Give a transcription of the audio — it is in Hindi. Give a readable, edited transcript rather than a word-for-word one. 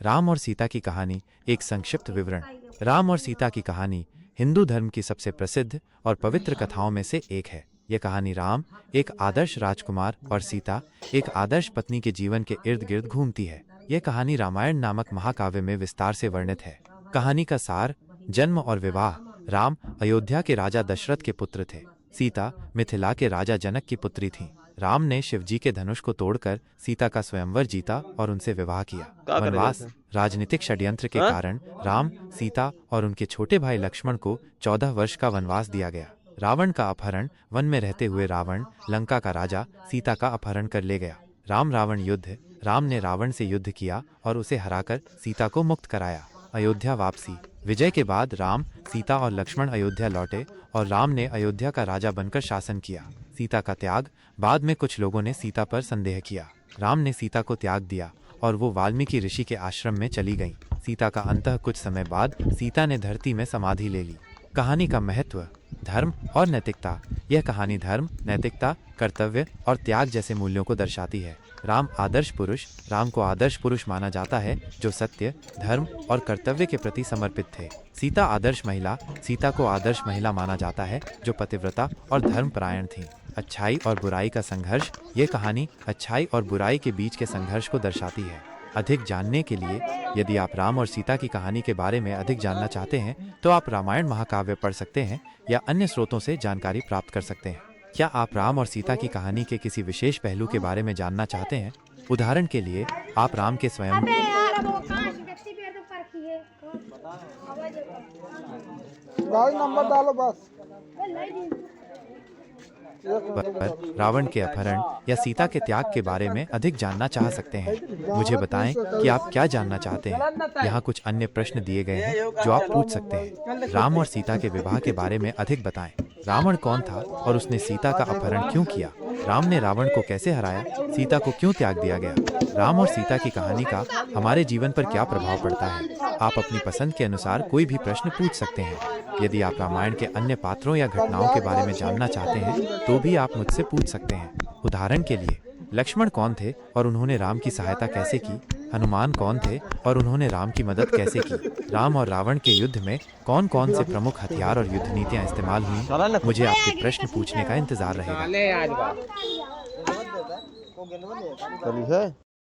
राम और सीता की कहानी एक संक्षिप्त विवरण। राम और सीता की कहानी हिंदू धर्म की सबसे प्रसिद्ध और पवित्र कथाओं में से एक है। यह कहानी राम, एक आदर्श राजकुमार, और सीता, एक आदर्श पत्नी के जीवन के इर्द गिर्द घूमती है। यह कहानी रामायण नामक महाकाव्य में विस्तार से वर्णित है। कहानी का सार: जन्म और विवाह। राम अयोध्या के राजा दशरथ के पुत्र थे। सीता मिथिला के राजा जनक की पुत्री थीं। राम ने शिवजी के धनुष को तोड़कर सीता का स्वयंवर जीता और उनसे विवाह किया। वनवास: राजनीतिक षड्यंत्र के कारण राम, सीता और उनके छोटे भाई लक्ष्मण को 14 वर्ष का वनवास दिया गया। रावण का अपहरण: वन में रहते हुए रावण, लंका का राजा, सीता का अपहरण कर ले गया। राम रावण युद्ध: राम ने रावण से युद्ध किया और उसे हराकर सीता को मुक्त कराया। अयोध्या वापसी: विजय के बाद राम, सीता और लक्ष्मण अयोध्या लौटे और राम ने अयोध्या का राजा बनकर शासन किया। सीता का त्याग: बाद में कुछ लोगों ने सीता पर संदेह किया। राम ने सीता को त्याग दिया और वो वाल्मीकि ऋषि के आश्रम में चली गईं। सीता का अंतः कुछ समय बाद सीता ने धरती में समाधि ले ली। कहानी का महत्व: धर्म और नैतिकता। यह कहानी धर्म, नैतिकता, कर्तव्य और त्याग जैसे मूल्यों को दर्शाती है। राम आदर्श पुरुष: राम को आदर्श पुरुष माना जाता है जो सत्य, धर्म और कर्तव्य के प्रति समर्पित थे। सीता आदर्श महिला: सीता को आदर्श महिला माना जाता है जो पतिव्रता और धर्मपरायण थीं। अच्छाई और बुराई का संघर्ष: यह कहानी अच्छाई और बुराई के बीच के संघर्ष को दर्शाती है। अधिक जानने के लिए, यदि आप राम और सीता की कहानी के बारे में अधिक जानना चाहते हैं तो आप रामायण महाकाव्य पढ़ सकते हैं या अन्य स्रोतों से जानकारी प्राप्त कर सकते हैं। क्या आप राम और सीता की कहानी के किसी विशेष पहलू के बारे में जानना चाहते हैं? उदाहरण के लिए, आप राम के स्वयं नंबर डालो बस। रावण के अपहरण या सीता के त्याग के बारे में अधिक जानना चाह सकते हैं। मुझे बताएं कि आप क्या जानना चाहते हैं। यहाँ कुछ अन्य प्रश्न दिए गए हैं जो आप पूछ सकते हैं। राम और सीता के विवाह के बारे में अधिक बताएं। रावण कौन था और उसने सीता का अपहरण क्यों किया? राम ने रावण को कैसे हराया? सीता को क्यों त्याग दिया गया? राम और सीता की कहानी का हमारे जीवन पर क्या प्रभाव पड़ता है? आप अपनी पसंद के अनुसार कोई भी प्रश्न पूछ सकते हैं। यदि आप रामायण के अन्य पात्रों या घटनाओं के बारे में जानना चाहते हैं तो भी आप मुझसे पूछ सकते हैं। उदाहरण के लिए, लक्ष्मण कौन थे और उन्होंने राम की सहायता कैसे की? हनुमान कौन थे और उन्होंने राम की मदद कैसे की? राम और रावण के युद्ध में कौन कौन से प्रमुख हथियार और युद्ध नीतियाँ इस्तेमाल हुई? मुझे आपके प्रश्न पूछने का इंतजार रहेगा।